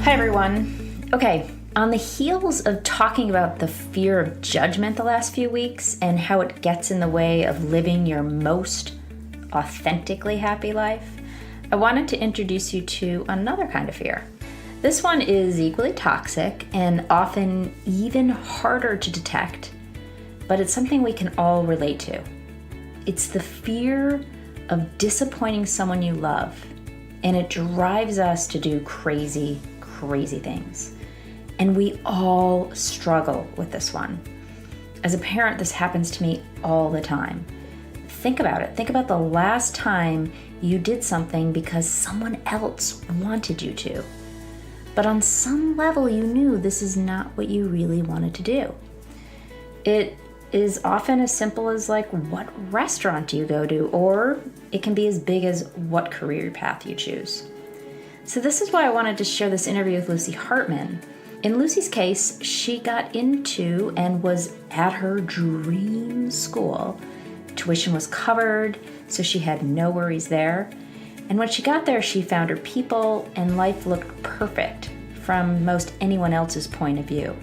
Hi, everyone. Okay, on the heels of talking about the fear of judgment the last few weeks and how it gets in the way of living your most authentically happy life, I wanted to introduce you to another kind of fear. This one is equally toxic and often even harder to detect, but it's something we can all relate to. It's the fear of disappointing someone you love, and it drives us to do crazy things. And we all struggle with this one. As a parent, this happens to me all the time. Think about it. Think about the last time you did something because someone else wanted you to. But on some level, you knew this is not what you really wanted to do. It is often as simple as like, what restaurant do you go to? Or it can be as big as what career path you choose. So this is why I wanted to share this interview with Lucy Hartman. In Lucy's case, she got into and was at her dream school. Tuition was covered, so she had no worries there. And when she got there, she found her people, and life looked perfect from most anyone else's point of view.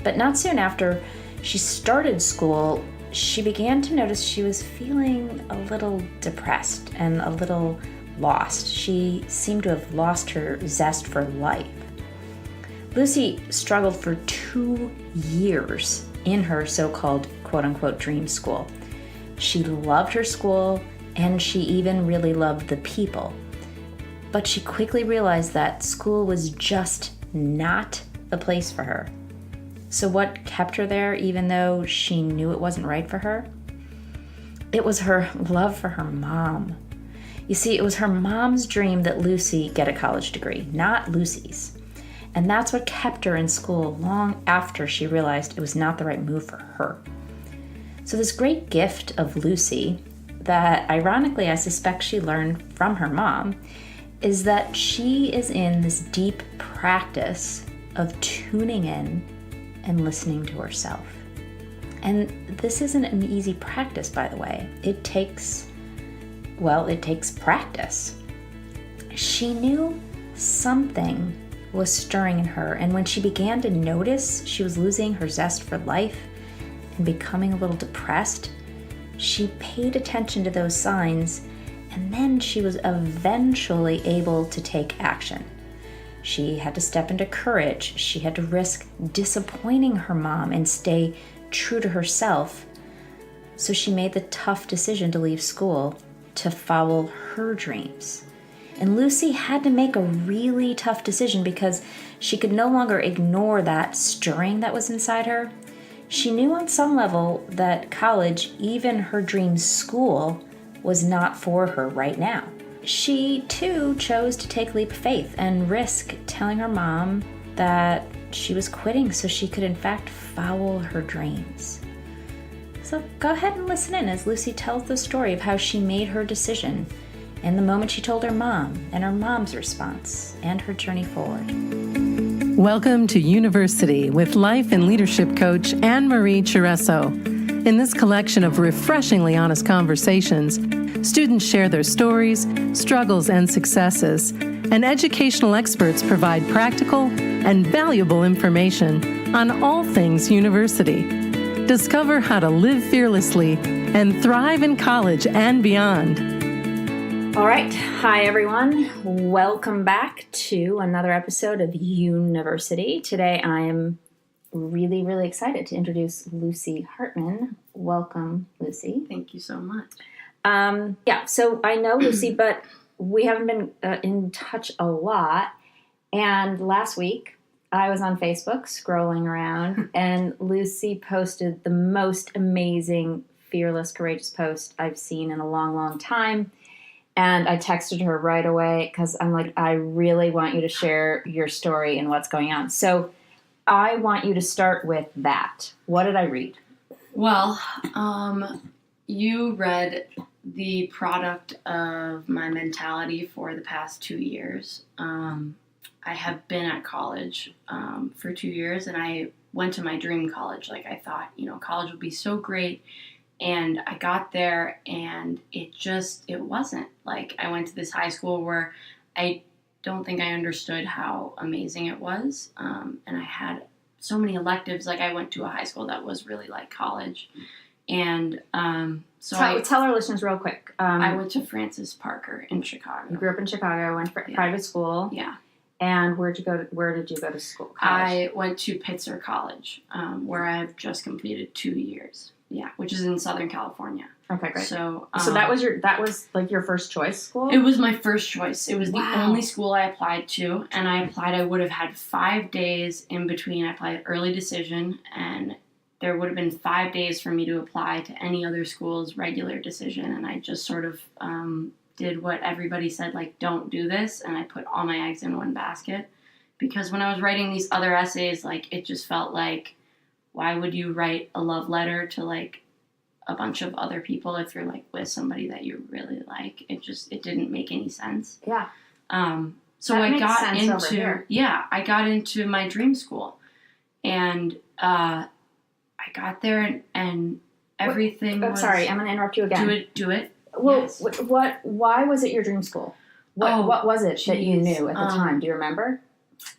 But not soon after she started school, she began to notice she was feeling a little depressed and a little lost. She seemed to have lost her zest for life. Lucy struggled for 2 years in her so-called quote-unquote dream school. She loved her school, and she even really loved the people. But she quickly realized that school was just not the place for her. So what kept her there, even though she knew it wasn't right for her? It was her love for her mom. You see, it was her mom's dream that Lucy get a college degree, not Lucy's. And that's what kept her in school long after she realized it was not the right move for her. So this great gift of Lucy, that ironically I suspect she learned from her mom, is that she is in this deep practice of tuning in and listening to herself. And this isn't an easy practice, by the way. It takes practice. She knew something was stirring in her, and when she began to notice she was losing her zest for life and becoming a little depressed, she paid attention to those signs, and then she was eventually able to take action. She had to step into courage. She had to risk disappointing her mom and stay true to herself. So she made the tough decision to leave school to follow her dreams. And Lucy had to make a really tough decision because she could no longer ignore that stirring that was inside her. She knew on some level that college, even her dream school, was not for her right now. She, too, chose to take a leap of faith and risk telling her mom that she was quitting so she could, in fact, follow her dreams. So go ahead and listen in as Lucy tells the story of how she made her decision and the moment she told her mom and her mom's response and her journey forward. Welcome to University with life and leadership coach Anne-Marie Chiresso. In this collection of refreshingly honest conversations, students share their stories, struggles, and successes, and educational experts provide practical and valuable information on all things university. Discover how to live fearlessly and thrive in college and beyond. All right. Hi, everyone. Welcome back to another episode of University. Today, I am really excited to introduce Lucy Hartman. Welcome, Lucy. Thank you so much. So I know Lucy, but we haven't been in touch a lot. And last week, I was on Facebook scrolling around, and Lucy posted the most amazing, fearless, courageous post I've seen in a long time. And I texted her right away because I'm like, I really want you to share your story and what's going on. So I want you to start with that. What did I read? Well, you read the product of my mentality for the past 2 years. I have been at college for 2 years, and I went to my dream college. Like, I thought, college would be so great. And I got there, and it wasn't. Like, I went to this high school where I don't think I understood how amazing it was. And I had so many electives. Like, I went to a high school that was really like college. And tell our listeners real quick. I went to Francis Parker in Chicago. You grew up in Chicago, went to private school. Yeah. And where did you go to school? College? I went to Pitzer College, where I've just completed 2 years. Yeah, which is in Southern California. Okay, great. So that was like your first choice school? It was my first choice. It was the only school I applied to, and I would have had 5 days in between. I applied early decision, and there would have been 5 days for me to apply to any other school's regular decision, and I just sort of did what everybody said, like, don't do this, and I put all my eggs in one basket. Because when I was writing these other essays, like, it just felt like, why would you write a love letter to, like, a bunch of other people if you're, like, with somebody that you really like? It didn't make any sense. Yeah. So I got into my dream school, and I got there, and everything was... Sorry, I'm going to interrupt you again. Do it. Well, yes. Why was it your dream school? What was it that you knew at the time? Do you remember?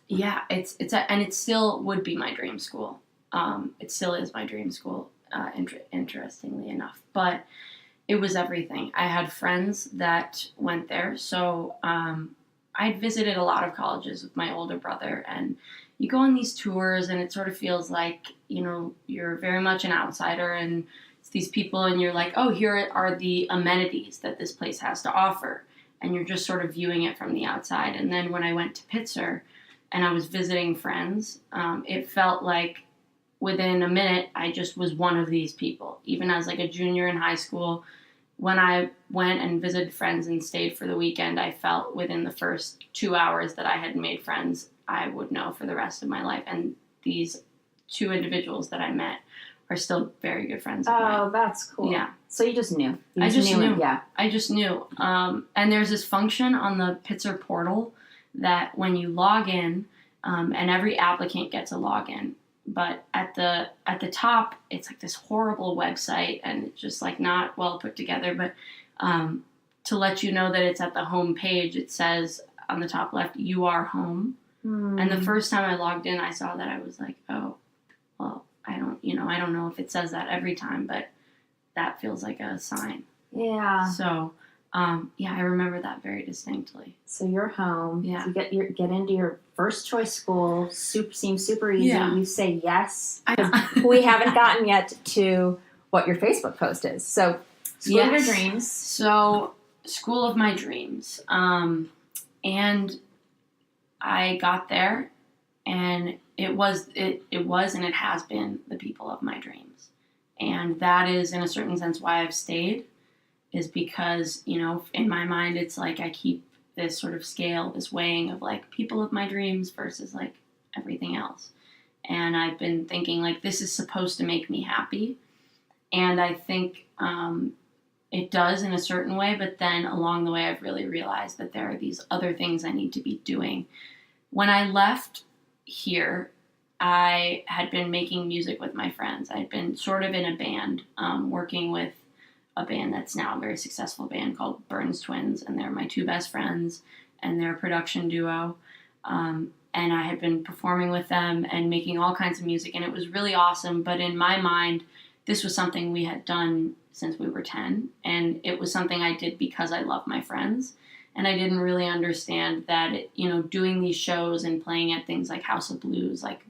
Yeah, and it still would be my dream school. It still is my dream school, interestingly enough. But it was everything. I had friends that went there, so I'd visited a lot of colleges with my older brother, and you go on these tours, and it sort of feels like, you know, you're very much an outsider, and it's these people, and you're like, oh, here are the amenities that this place has to offer, and you're just sort of viewing it from the outside. And then when I went to Pitzer, and I was visiting friends, it felt like within a minute, I just was one of these people. Even as like a junior in high school, when I went and visited friends and stayed for the weekend, I felt within the first 2 hours that I had made friends I would know for the rest of my life. And these 2 individuals that I met are still very good friends of mine. Oh, that's cool. Yeah. So you just knew. I just knew. Yeah. I just knew. And there's this function on the Pitzer portal that when you log in, and every applicant gets a login, but at the top, it's like this horrible website, and it's just like not well put together. But to let you know that it's at the home page, it says on the top left, "You are home." And the first time I logged in, I saw that. I was like, oh, well, I don't know if it says that every time, but that feels like a sign. Yeah. So, I remember that very distinctly. So you're home. Yeah. You get into your first choice school. Seems super easy. Yeah. You say yes. We haven't gotten yet to what your Facebook post is. So, School of Your Dreams. So, School of My Dreams. And I got there, and it was and it has been the people of my dreams. And that is, in a certain sense, why I've stayed, is because, you know, in my mind, it's like I keep this sort of scale, this weighing of like people of my dreams versus like everything else. And I've been thinking like, this is supposed to make me happy. And I think it does in a certain way, but then along the way, I've really realized that there are these other things I need to be doing. When I left here, I had been making music with my friends. I'd been sort of in a band, working with a band that's now a very successful band called Burns Twins, and they're my 2 best friends, and they're a production duo. And I had been performing with them and making all kinds of music, and it was really awesome. But in my mind, this was something we had done since we were 10, and it was something I did because I love my friends. And I didn't really understand that, doing these shows and playing at things like House of Blues, like,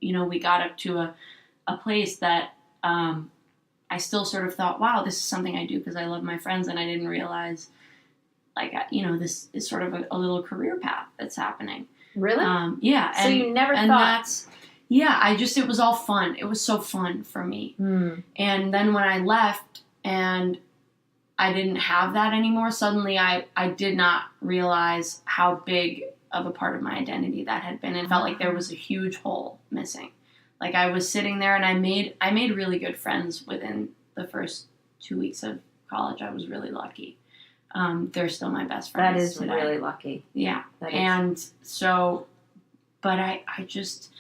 we got up to a place that I still sort of thought, wow, this is something I do because I love my friends. And I didn't realize, like, this is sort of a little career path that's happening. Really? Yeah. So you never thought... it was all fun. It was so fun for me. And then when I left and I didn't have that anymore, suddenly I did not realize how big of a part of my identity that had been. It felt like there was a huge hole missing. Like I was sitting there and I made really good friends within the first 2 weeks of college. I was really lucky. They're still my best friends. That is today. really lucky. Yeah. And so, but I just,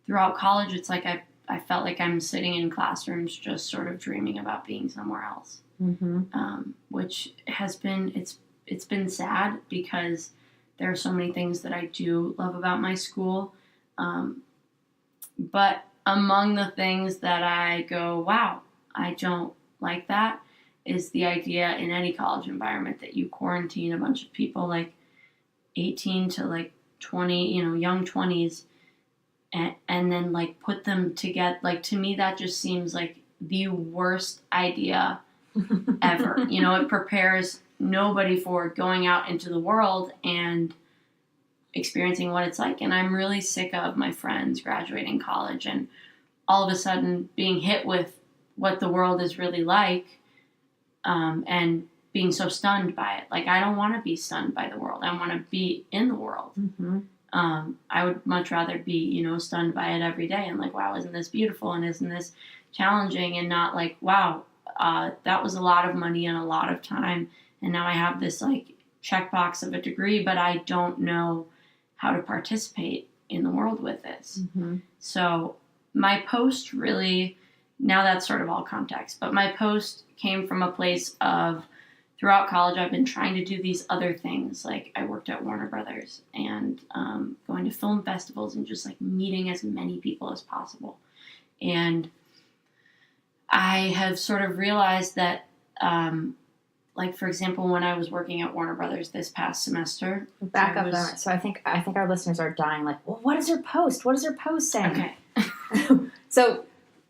throughout college, it's like I felt like I'm sitting in classrooms just sort of dreaming about being somewhere else. Mm-hmm. Which has been, it's been sad because there are so many things that I do love about my school. But among the things that I go, wow, I don't like that, is the idea in any college environment that you quarantine a bunch of people like 18 to like 20, young 20s, and then like put them together. Like, to me, that just seems like the worst idea ever. It prepares nobody for going out into the world and experiencing what it's like. And I'm really sick of my friends graduating college and all of a sudden being hit with what the world is really like, and being so stunned by it. Like, I don't want to be stunned by the world. I want to be in the world. Mm-hmm. I would much rather be, stunned by it every day and like, wow, isn't this beautiful and isn't this challenging, and not like, wow, that was a lot of money and a lot of time, and now I have this like checkbox of a degree, but I don't know how to participate in the world with this. Mm-hmm. So my post really, now that's sort of all context, but my post came from a place of, throughout college, I've been trying to do these other things. Like, I worked at Warner Brothers and going to film festivals and just like meeting as many people as possible. And I have sort of realized that, like, for example, when I was working at Warner Brothers this past semester. Back up there. So I think our listeners are dying like, well, what is her post? What is her post saying? Okay. So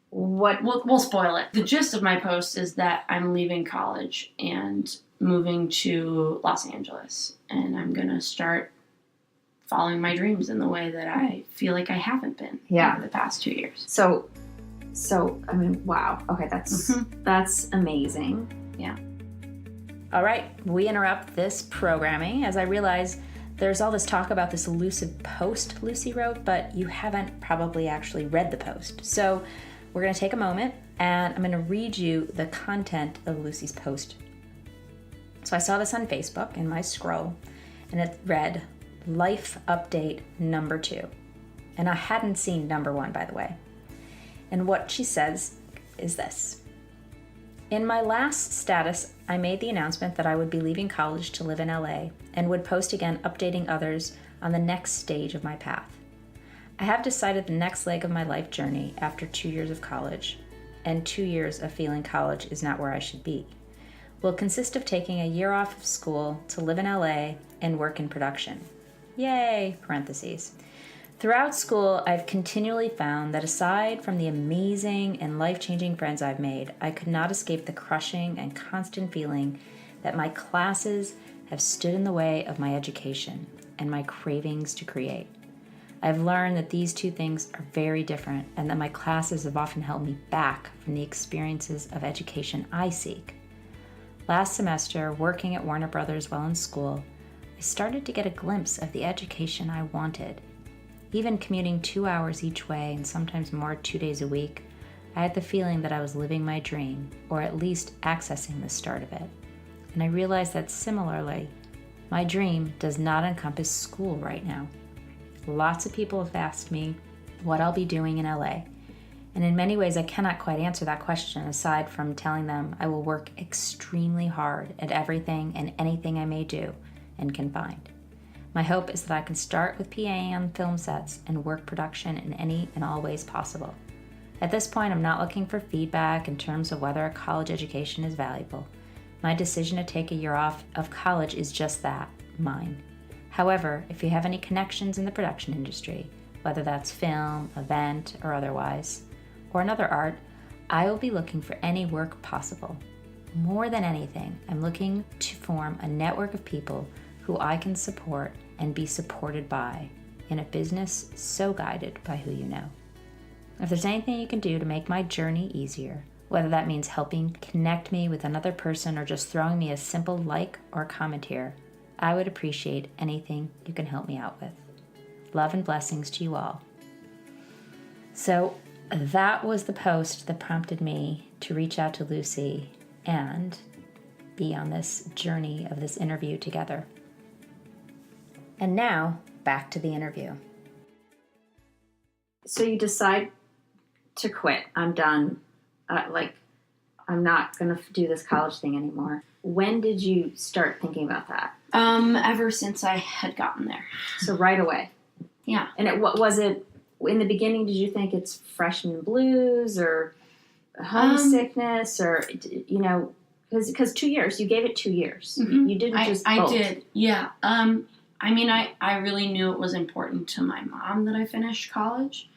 what? We'll spoil it. The gist of my post is that I'm leaving college and moving to Los Angeles, and I'm going to start following my dreams in the way that I feel like I haven't been over the past 2 years. So I mean, wow. Okay, that's amazing. Yeah. All right, we interrupt this programming as I realize there's all this talk about this elusive post Lucy wrote, but you haven't probably actually read the post. So we're going to take a moment and I'm going to read you the content of Lucy's post. So I saw this on Facebook in my scroll, and it read, Life Update number 2. And I hadn't seen number 1, by the way. And what she says is this. In my last status, I made the announcement that I would be leaving college to live in LA and would post again updating others on the next stage of my path. I have decided the next leg of my life journey after 2 years of college, and 2 years of feeling college is not where I should be, will consist of taking a year off of school to live in LA and work in production. Yay, parentheses. Throughout school, I've continually found that aside from the amazing and life-changing friends I've made, I could not escape the crushing and constant feeling that my classes have stood in the way of my education and my cravings to create. I've learned that these two things are very different, and that my classes have often held me back from the experiences of education I seek. Last semester, working at Warner Brothers while in school, I started to get a glimpse of the education I wanted. Even commuting 2 hours each way, and sometimes more 2 days a week, I had the feeling that I was living my dream, or at least accessing the start of it. And I realized that similarly, my dream does not encompass school right now. Lots of people have asked me what I'll be doing in LA, and in many ways I cannot quite answer that question aside from telling them I will work extremely hard at everything and anything I may do and can find. My hope is that I can start with PAing on film sets and work production in any and all ways possible. At this point, I'm not looking for feedback in terms of whether a college education is valuable. My decision to take a year off of college is just that, mine. However, if you have any connections in the production industry, whether that's film, event, or otherwise, or another art, I will be looking for any work possible. More than anything, I'm looking to form a network of people who I can support and be supported by in a business so guided by who you know. If there's anything you can do to make my journey easier, whether that means helping connect me with another person or just throwing me a simple like or comment here, I would appreciate anything you can help me out with. Love and blessings to you all. So that was the post that prompted me to reach out to Lucy and be on this journey of this interview together. And now, back to the interview. So you decide to quit. I'm done. I'm not going to do this college thing anymore. When did you start thinking about that? Ever since I had gotten there. So right away. Yeah. And what was it in the beginning? Did you think it's freshman blues or homesickness or, you know, because 2 years, you gave it 2 years. Mm-hmm. You didn't just I bolt. did, yeah. I mean, I really knew it was important to my mom that I finished college.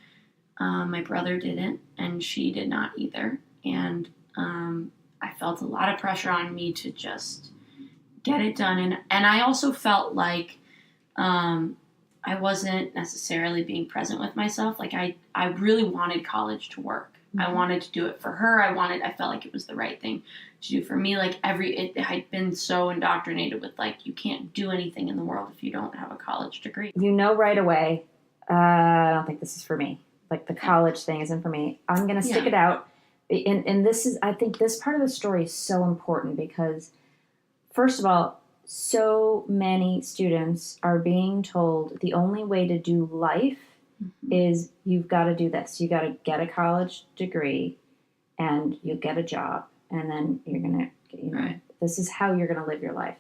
My brother didn't, and she did not either. And I felt a lot of pressure on me to just get it done. And I also felt like I wasn't necessarily being present with myself. Like, I really wanted college to work. Mm-hmm. I wanted to do it for her. I felt like it was the right thing to do for me. Like, it had been so indoctrinated with, like, you can't do anything in the world if you don't have a college degree. You know right away, I don't think this is for me. Like, the college thing isn't for me. I'm going to stick it out. And this is, I think this part of the story is so important because, first of all, so many students are being told the only way to do life is you've got to do this. You got to get a college degree and you'll get a job. And then you're going to, this is how you're going to live your life.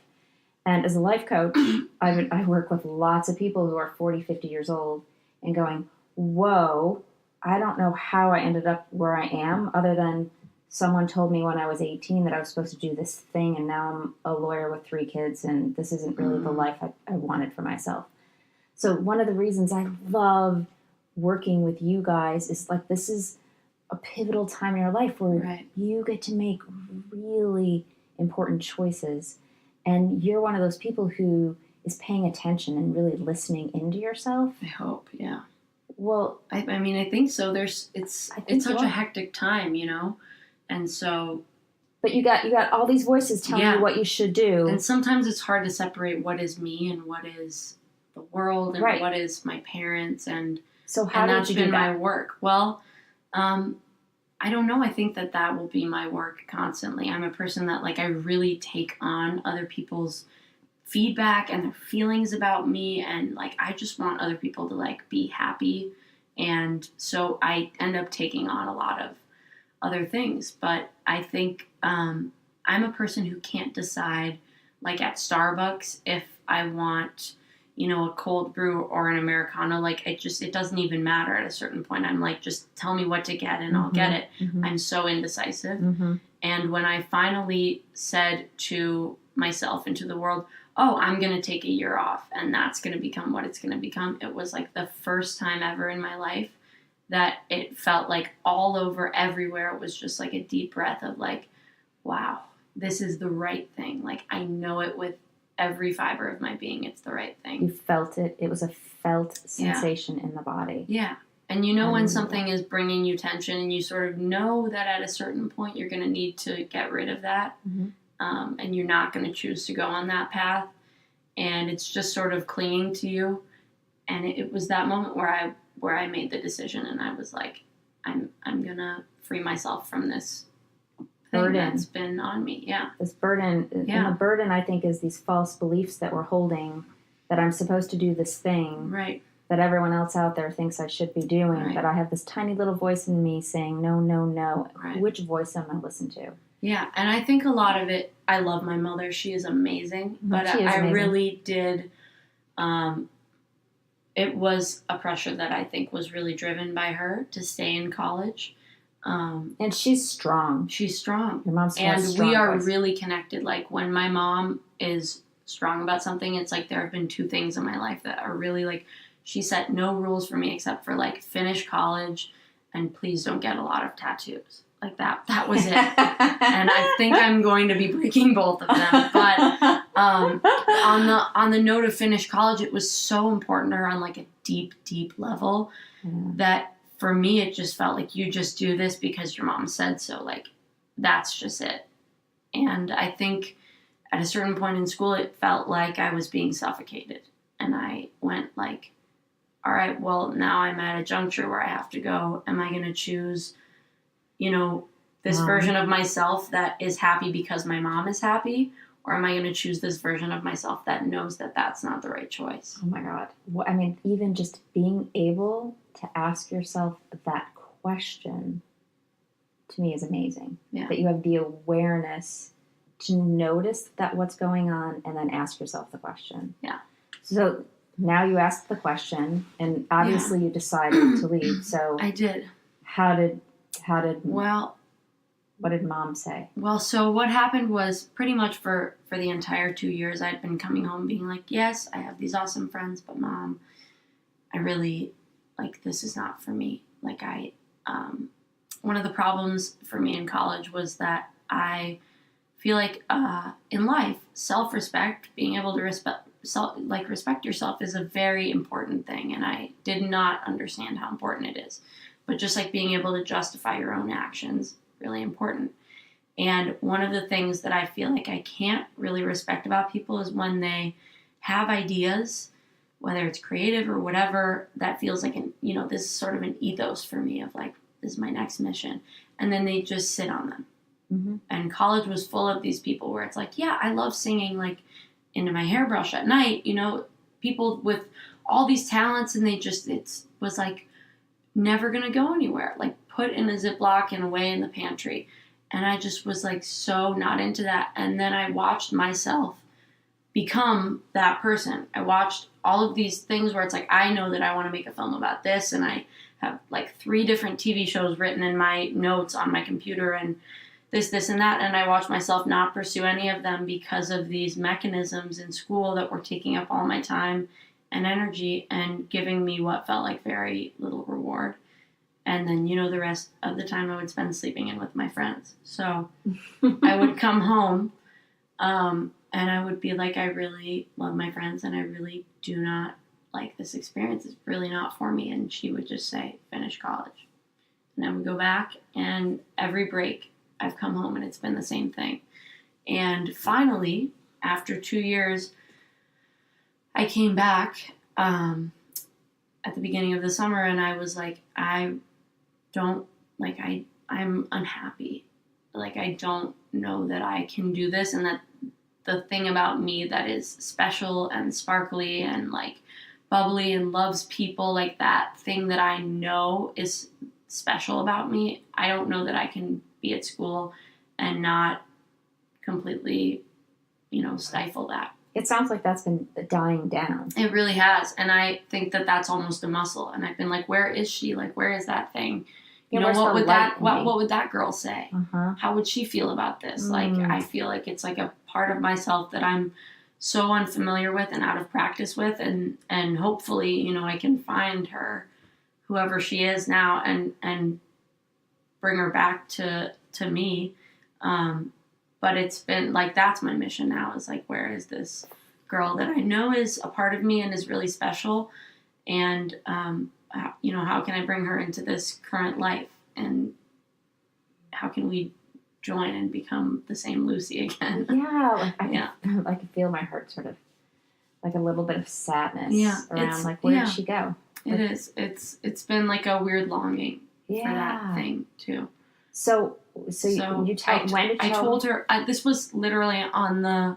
And as a life coach, I work with lots of people who are 40, 50 years old and going, whoa, I don't know how I ended up where I am other than someone told me when I was 18 that I was supposed to do this thing, and now I'm a lawyer with 3 kids, and this isn't really the life I wanted for myself. So one of the reasons I love working with you guys is, like, this is a pivotal time in your life where you get to make really important choices, and you're one of those people who is paying attention and really listening into yourself. I hope, yeah. Well, I mean, I think so. It's such a hectic time, you know, and so. But you got all these voices telling you what you should do, and sometimes it's hard to separate what is me and what is the world and what is my parents, and so how did you do that? My work. Well, I don't know. I think that will be my work constantly. I'm a person that, like, I really take on other people's feedback and their feelings about me, and, like, I just want other people to, like, be happy, and so I end up taking on a lot of other things. But I think I'm a person who can't decide, like, at Starbucks if I want, you know, a cold brew or an Americano. Like, it doesn't even matter at a certain point. I'm like, just tell me what to get and I'll get it. I'm so indecisive. And when I finally said to myself and to the world, oh, I'm going to take a year off and that's going to become what it's going to become, it was like the first time ever in my life that it felt like all over everywhere. It was just like a deep breath of, like, wow, this is the right thing. Like, I know it with every fiber of my being. It's the right thing. You felt it. It was a felt sensation in the body. Yeah. And you know when something is bringing you tension and you sort of know that at a certain point you're going to need to get rid of that. And you're not going to choose to go on that path. And it's just sort of clinging to you. And it was that moment where I made the decision and I was like, I'm going to free myself from this burden that's been on me. Yeah. This burden. And the burden, I think, is these false beliefs that we're holding, that I'm supposed to do this thing. Right. That everyone else out there thinks I should be doing. That I have this tiny little voice in me saying, no, no, no. Which voice am I listening to? Yeah. And I think a lot of it, I love my mother. She is amazing. But I really did, it was a pressure that I think was really driven by her to stay in college. And she's strong. She's strong. Your mom's and strong we are voice. Really connected. Like, when my mom is strong about something, it's like there have been 2 things in my life that are really, like, she set no rules for me except for, like, finish college and please don't get a lot of tattoos. Like, that was it. And I think I'm going to be breaking both of them. But on the note of finish college, it was so important to her on, like, a deep, deep level that for me it just felt like you just do this because your mom said so. Like, that's just it. And I think at a certain point in school it felt like I was being suffocated. And I went, like, all right, well, now I'm at a juncture where I have to go. Am I going to choose, you know, this version of myself that is happy because my mom is happy? Or am I going to choose this version of myself that knows that that's not the right choice? Oh, my God. I mean, even just being able to ask yourself that question, to me, is amazing. Yeah. That you have the awareness to notice that what's going on and then ask yourself the question. Yeah. So now you asked the question, and obviously you decided to leave. So I did. How did Well, what did Mom say? Well, so what happened was pretty much for the entire 2 years, I'd been coming home being like, yes, I have these awesome friends, but Mom, I really, like, this is not for me. Like, one of the problems for me in college was that I feel like in life, self-respect, being able to respect yourself is a very important thing, and I did not understand how important it is. But just like being able to justify your own actions, really important. And one of the things that I feel like I can't really respect about people is when they have ideas, whether it's creative or whatever, that feels like this is sort of an ethos for me of like, this is my next mission. And then they just sit on them. Mm-hmm. And college was full of these people where it's like, yeah, I love singing like into my hairbrush at night, people with all these talents, and it was like never gonna go anywhere, like put in a Ziploc and away in the pantry. And I just was like so not into that. And then I watched myself become that person. I watched all of these things where it's like, I know that I want to make a film about this, and I have like 3 different TV shows written in my notes on my computer, and this, and that, and I watched myself not pursue any of them because of these mechanisms in school that were taking up all my time and energy and giving me what felt like very little reward. And then, the rest of the time I would spend sleeping in with my friends. So I would come home, and I would be like, I really love my friends, and I really do not like this experience. It's really not for me. And she would just say, finish college. And I would go back, and every break I've come home and it's been the same thing. And finally, after 2 years, I came back at the beginning of the summer, and I was like, I'm unhappy. Like, I don't know that I can do this, and that the thing about me that is special and sparkly and like bubbly and loves people, like that thing that I know is special about me, I don't know that I can be at school and not completely, stifle that. It sounds like that's been dying down. It really has. And I think that that's almost a muscle. And I've been like, where is she? Like, where is that thing? What would that girl say? Uh-huh. How would she feel about this? Like, I feel like it's like a part of myself that I'm so unfamiliar with and out of practice with. And hopefully, I can find her, whoever she is now, and bring her back to me. But it's been like, that's my mission now, is like, where is this girl that I know is a part of me and is really special? And, how can I bring her into this current life? And how can we join and become the same Lucy again? Yeah. I can feel my heart sort of like a little bit of sadness around like, where did she go? It is. It's been like a weird longing for that thing too. So you tell, when did you tell? I told her, this was literally I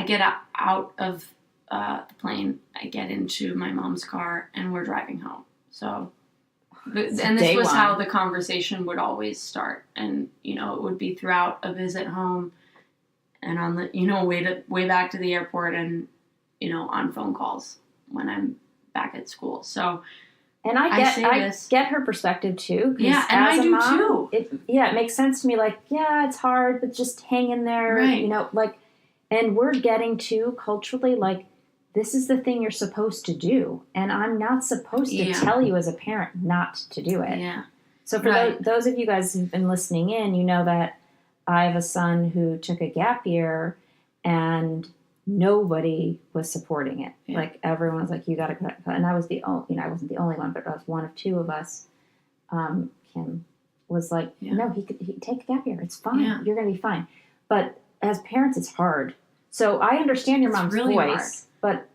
get out of the plane, I get into my mom's car, and we're driving home. So, and this was how the conversation would always start. And, it would be throughout a visit home and on the, way back to the airport, and, on phone calls when I'm back at school. So, and I get her perspective too. Yeah, and I do too. It makes sense to me. Like, yeah, it's hard, but just hang in there. Right. And we're getting to culturally, like, this is the thing you're supposed to do, and I'm not supposed to tell you as a parent not to do it. Yeah. So for those of you guys who've been listening in, you know that I have a son who took a gap year, and nobody was supporting it. Yeah. Like, everyone's like, you got to cut. And I was I wasn't the only one, but I was one of 2 of us. Kim was like, no, he take a gap year. It's fine. Yeah. You're going to be fine. But as parents, it's hard. So I understand your mom's really voice, but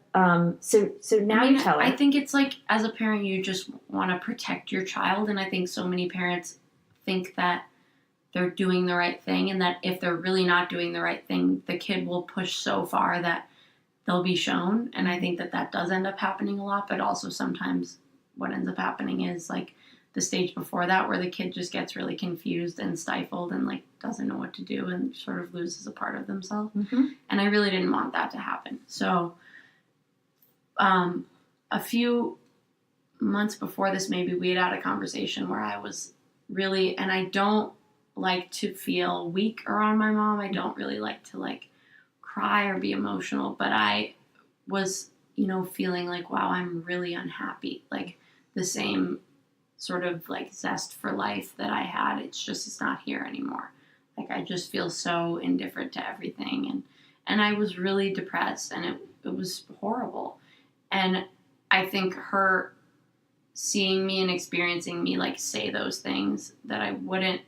so now you tell her. I think it's like, as a parent, you just want to protect your child, and I think so many parents think that they're doing the right thing, and that if they're really not doing the right thing, the kid will push so far that they'll be shown. And I think that does end up happening a lot, but also sometimes what ends up happening is like the stage before that where the kid just gets really confused and stifled and like doesn't know what to do and sort of loses a part of themselves. And I really didn't want that to happen. So a few months before this, maybe we had a conversation where I was really, and I don't like to feel weak around my mom. I don't really like to like cry or be emotional, but I was, feeling like, wow, I'm really unhappy. Like the same sort of like zest for life that I had, it's not here anymore. Like I just feel so indifferent to everything, and I was really depressed, and it was horrible. And I think her seeing me and experiencing me like say those things that I wouldn't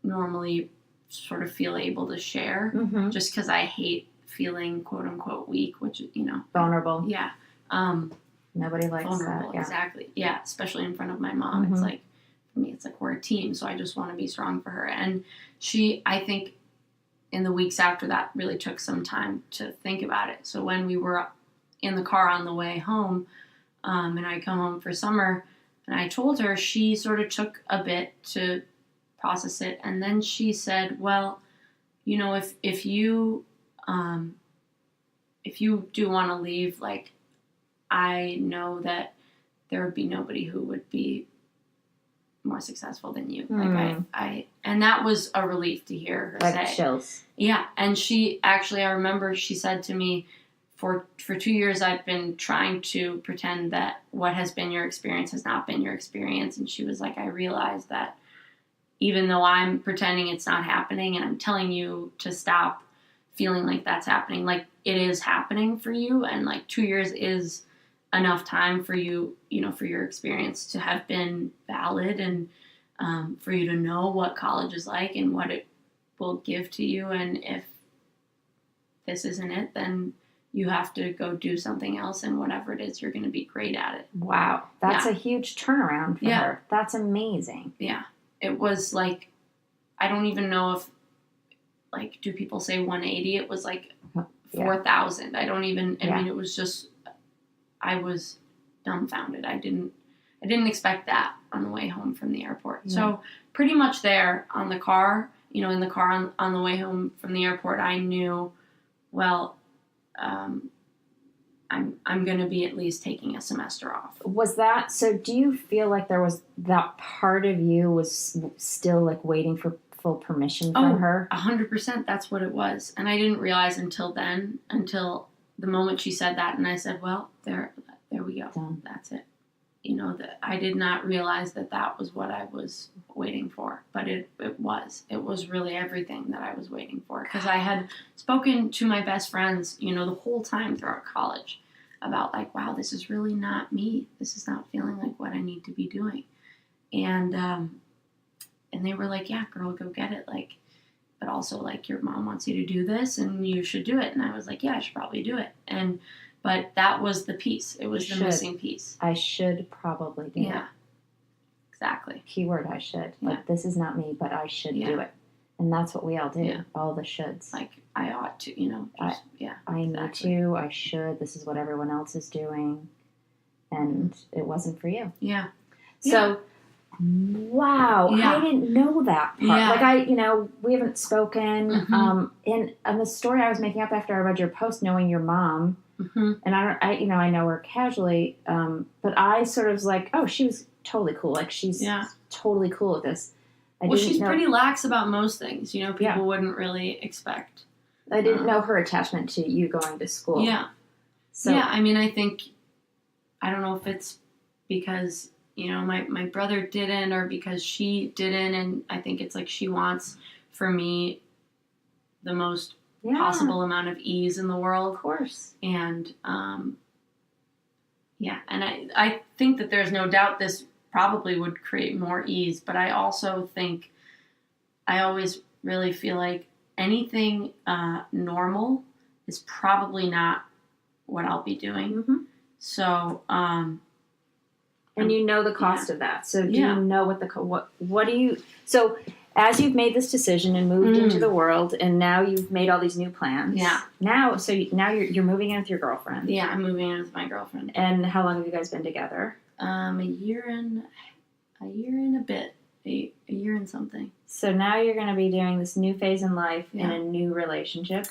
normally sort of feel able to share, just because I hate feeling quote unquote weak, which vulnerable. Yeah. Nobody likes vulnerable, that. Yeah. Exactly. Yeah, especially in front of my mom. It's like, for me, it's like we're a team, so I just want to be strong for her. And I think in the weeks after that, really took some time to think about it. So when we were in the car on the way home, and I come home for summer, and I told her, she sort of took a bit to process it, and then she said, well, if you do want to leave, like, I know that there would be nobody who would be more successful than you. Like and that was a relief to hear her say. Like chills. Yeah, and she actually, I remember she said to me, for 2 years I've been trying to pretend that what has been your experience has not been your experience, and she was like, I realized that even though I'm pretending it's not happening and I'm telling you to stop feeling like that's happening, like it is happening for you, and like 2 years is enough time for you, for your experience to have been valid, and for you to know what college is like and what it will give to you. And if this isn't it, then you have to go do something else, and whatever it is, you're going to be great at it. Wow. That's a huge turnaround for her. That's amazing. Yeah. It was like, I don't even know if, like, do people say 180? It was like 4,000. I mean, it was just, I was dumbfounded. I didn't expect that on the way home from the airport. Yeah. So pretty much there on the car, in the car on the way home from the airport, I knew, well, I'm going to be at least taking a semester off. Was that, so do you feel like there was that part of you was still like waiting for full permission from her? 100%. That's what it was. And I didn't realize until the moment she said that, and I said, well, there we go. Done. That's it. That I did not realize that was what I was waiting for, but it was really everything that I was waiting for, because I had spoken to my best friends, the whole time throughout college about like, wow, this is really not me. This is not feeling like what I need to be doing. And they were like, yeah, girl, go get it. Like, but also like your mom wants you to do this and you should do it. And I was like, yeah, I should probably do it. But that was the piece. It was the missing piece. I should probably do it. Yeah, exactly. Keyword, I should. Yeah. Like, this is not me, but I should do it. And that's what we all do. Yeah. All the shoulds. Like, I ought to, I need to, I should, this is what everyone else is doing. And it wasn't for you. Yeah. So, wow. Yeah. I didn't know that part. Yeah. Like, we haven't spoken. And the story I was making up after I read your post, knowing your mom, and I know her casually, but I sort of was like, oh, she was totally cool. Like, she's totally cool with this. She's pretty lax about most things. People wouldn't really expect. I didn't know her attachment to you going to school. Yeah. So yeah, I mean, I don't know if it's because, my brother didn't, or because she didn't, and I think it's like she wants, for me, the most possible amount of ease in the world. Of course. And, and I think that there's no doubt this probably would create more ease, but I also think, I always really feel like anything normal is probably not what I'll be doing. So, and you know the cost of that. So do you know what do you, so as you've made this decision and moved into the world, and now you've made all these new plans. Yeah. Now you're moving in with your girlfriend. Yeah, I'm moving in with my girlfriend. And how long have you guys been together? A year and a bit. A year and something. So now you're going to be doing this new phase in life in a new relationship.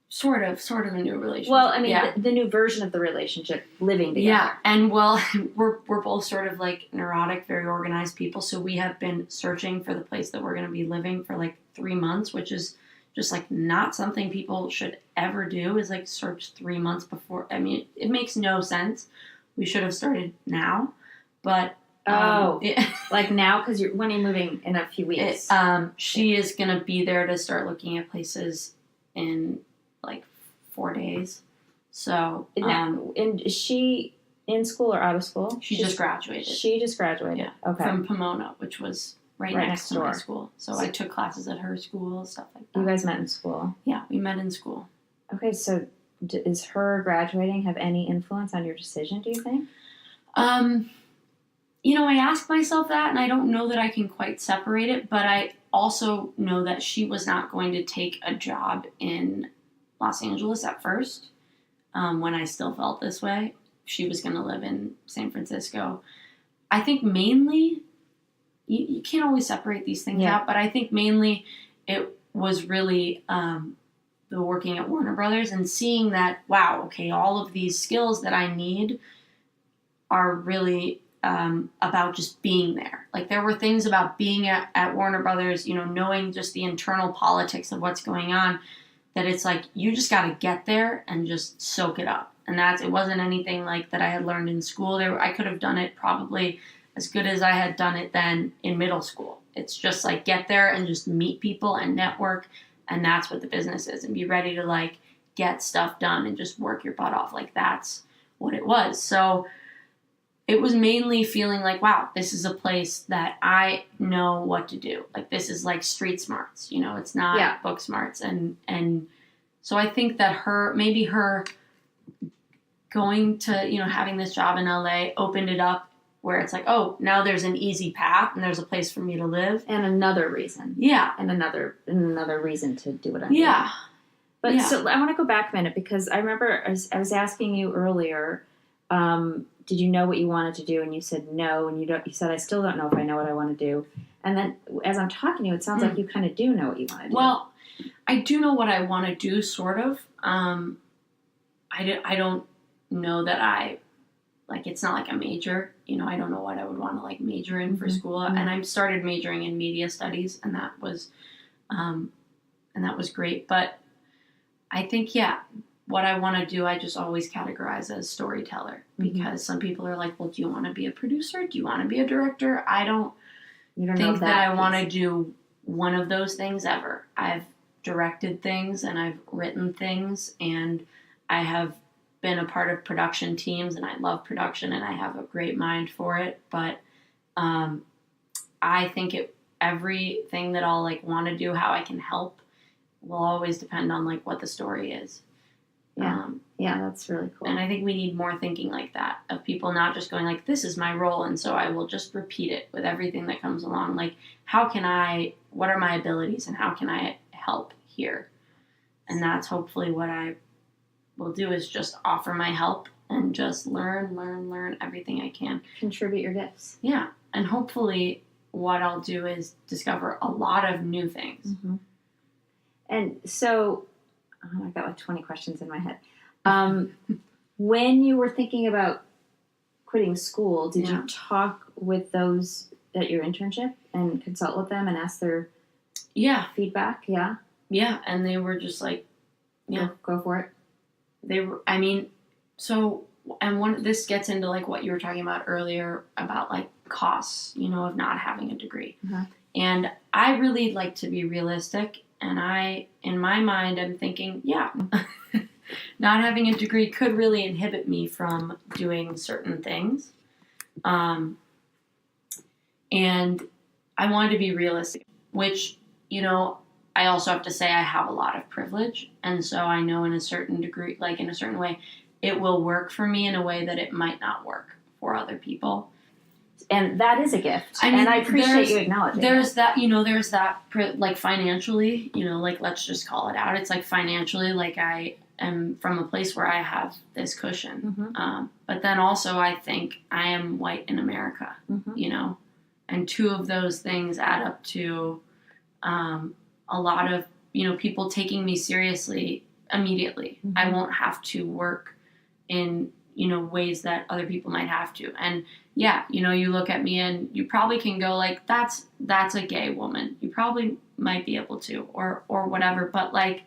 Sort of a new relationship. Well, I mean, the new version of the relationship, living together. Yeah, and well, we're both sort of like neurotic, very organized people, so we have been searching for the place that we're going to be living for like 3 months, which is just like not something people should ever do, is like search 3 months before. I mean, it makes no sense. We should have started now, but... like now, because when are you moving in a few weeks? She is going to be there to start looking at places in like 4 days. So, and is she in school or out of school? She just graduated. She just graduated. Yeah. Okay. From Pomona, which was right next to my school. So I took classes at her school, stuff like that. You guys met in school? Yeah, we met in school. Okay, so does her graduating have any influence on your decision, do you think? You know, I ask myself that, and I don't know that I can quite separate it, but I also know that she was not going to take a job in Los Angeles at first, when I still felt this way. She was going to live in San Francisco. I think mainly, you can't always separate these things out, but I think mainly it was really the working at Warner Brothers and seeing that, wow, okay, all of these skills that I need are really... about just being there. Like, there were things about being at Warner Brothers, you know, knowing just the internal politics of what's going on, that it's like, you just got to get there and just soak it up. And it wasn't anything like that I had learned in school. I could have done it probably as good as I had done it then in middle school. It's just like, get there and just meet people and network. And that's what the business is. And be ready to like get stuff done and just work your butt off. Like, that's what it was. So it was mainly feeling like, wow, this is a place that I know what to do. Like, this is like street smarts, you know, it's not book smarts. And so I think that her going to, you know, having this job in LA opened it up where it's like, oh, now there's an easy path and there's a place for me to live. And another reason. Yeah. And another reason to do what I'm doing. Yeah. But so I want to go back a minute, because I remember I was asking you earlier, did you know what you wanted to do? And you said no, and you said, I still don't know if I know what I want to do. And then as I'm talking to you, it sounds like you kind of do know what you want to do. Well, I do know what I want to do, sort of. I don't know that it's not like a major, you know, I don't know what I would want to like major in for school. Mm-hmm. And I started majoring in media studies, and that was great. But I think, what I want to do, I just always categorize as storyteller, because some people are like, well, do you want to be a producer? Do you want to be a director? I don't think that I want to do one of those things ever. I've directed things and I've written things, and I have been a part of production teams, and I love production and I have a great mind for it. But I think everything that I'll like want to do, how I can help, will always depend on like what the story is. Yeah, that's really cool. And I think we need more thinking like that, of people not just going like, this is my role, and so I will just repeat it with everything that comes along. Like, what are my abilities, and how can I help here? And that's hopefully what I will do, is just offer my help and just learn everything I can. Contribute your gifts. Yeah. And hopefully what I'll do is discover a lot of new things. Mm-hmm. And so... I've got like 20 questions in my head. When you were thinking about quitting school, did you talk with those at your internship and consult with them and ask their feedback? Yeah. Yeah. And they were just like, go for it. They were, this gets into like what you were talking about earlier about like costs, you know, of not having a degree. Uh-huh. And I really like to be realistic. And in my mind, I'm thinking, not having a degree could really inhibit me from doing certain things. And I wanted to be realistic, which, you know, I also have to say I have a lot of privilege. And so I know in a certain degree, like in a certain way, it will work for me in a way that it might not work for other people. And that is a gift. I mean, and I appreciate you acknowledging there's that. There's that, like, financially, like, let's just call it out. It's like, financially, like, I am from a place where I have this cushion. But then also I think I am white in America, and two of those things add up to a lot of, people taking me seriously immediately. I won't have to work in, ways that other people might have to. And yeah, you look at me and you probably can go like, that's a gay woman. You probably might be able to, or whatever. But like,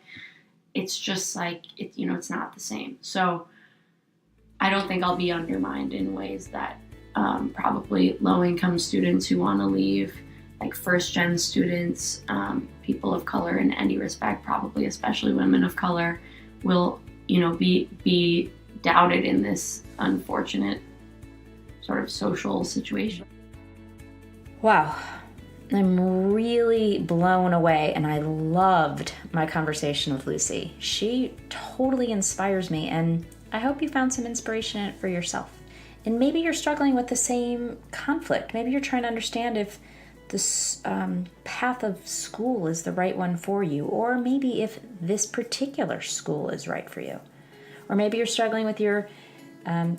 it's just like, it's not the same. So I don't think I'll be undermined in ways that probably low-income students who want to leave, like first-gen students, people of color in any respect, probably especially women of color, will, be doubted in this unfortunate sort of social situation. Wow. I'm really blown away, and I loved my conversation with Lucy. She totally inspires me, and I hope you found some inspiration in it for yourself. And maybe you're struggling with the same conflict. Maybe you're trying to understand if this path of school is the right one for you, or maybe if this particular school is right for you. Or maybe you're struggling with your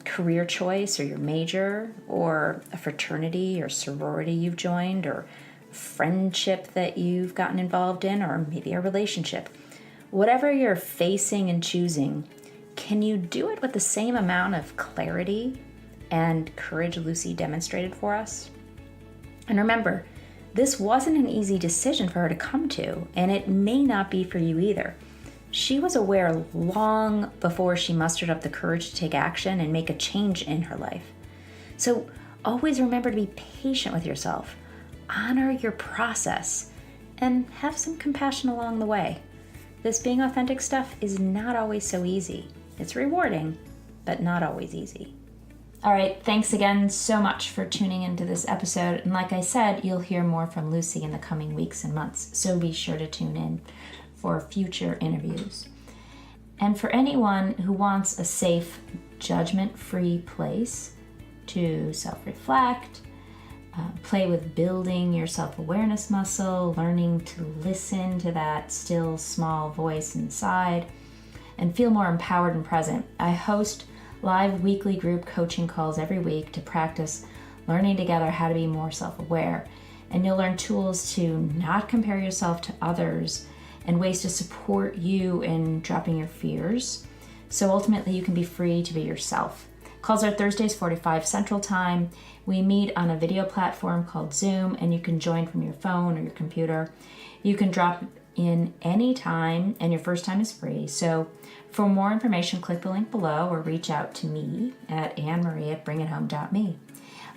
career choice, or your major, or a fraternity or sorority you've joined, or friendship that you've gotten involved in, or maybe a relationship. Whatever you're facing and choosing, can you do it with the same amount of clarity and courage Lucy demonstrated for us? And remember, this wasn't an easy decision for her to come to, and it may not be for you either. She was aware long before she mustered up the courage to take action and make a change in her life. So always remember to be patient with yourself, honor your process, and have some compassion along the way. This being authentic stuff is not always so easy. It's rewarding, but not always easy. All right, thanks again so much for tuning into this episode. And like I said, you'll hear more from Lucy in the coming weeks and months, so be sure to tune in for future interviews. And for anyone who wants a safe, judgment-free place to self-reflect, play with building your self-awareness muscle, learning to listen to that still small voice inside, and feel more empowered and present, I host live weekly group coaching calls every week to practice learning together how to be more self-aware. And you'll learn tools to not compare yourself to others and ways to support you in dropping your fears, so ultimately you can be free to be yourself. Calls are Thursdays, 4 to 5 Central Time. We meet on a video platform called Zoom, and you can join from your phone or your computer. You can drop in any time, and your first time is free. So for more information, click the link below or reach out to me at annemarie@bringithome.me.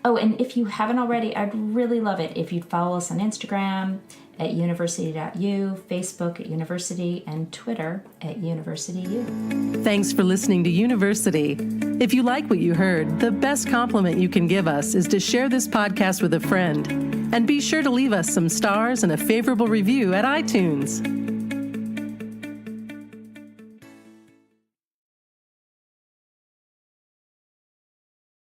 Oh, and if you haven't already, I'd really love it if you'd follow us on Instagram at university.u, Facebook at university, and Twitter at universityu. Thanks for listening to University. If you like what you heard, the best compliment you can give us is to share this podcast with a friend. And be sure to leave us some stars and a favorable review at iTunes.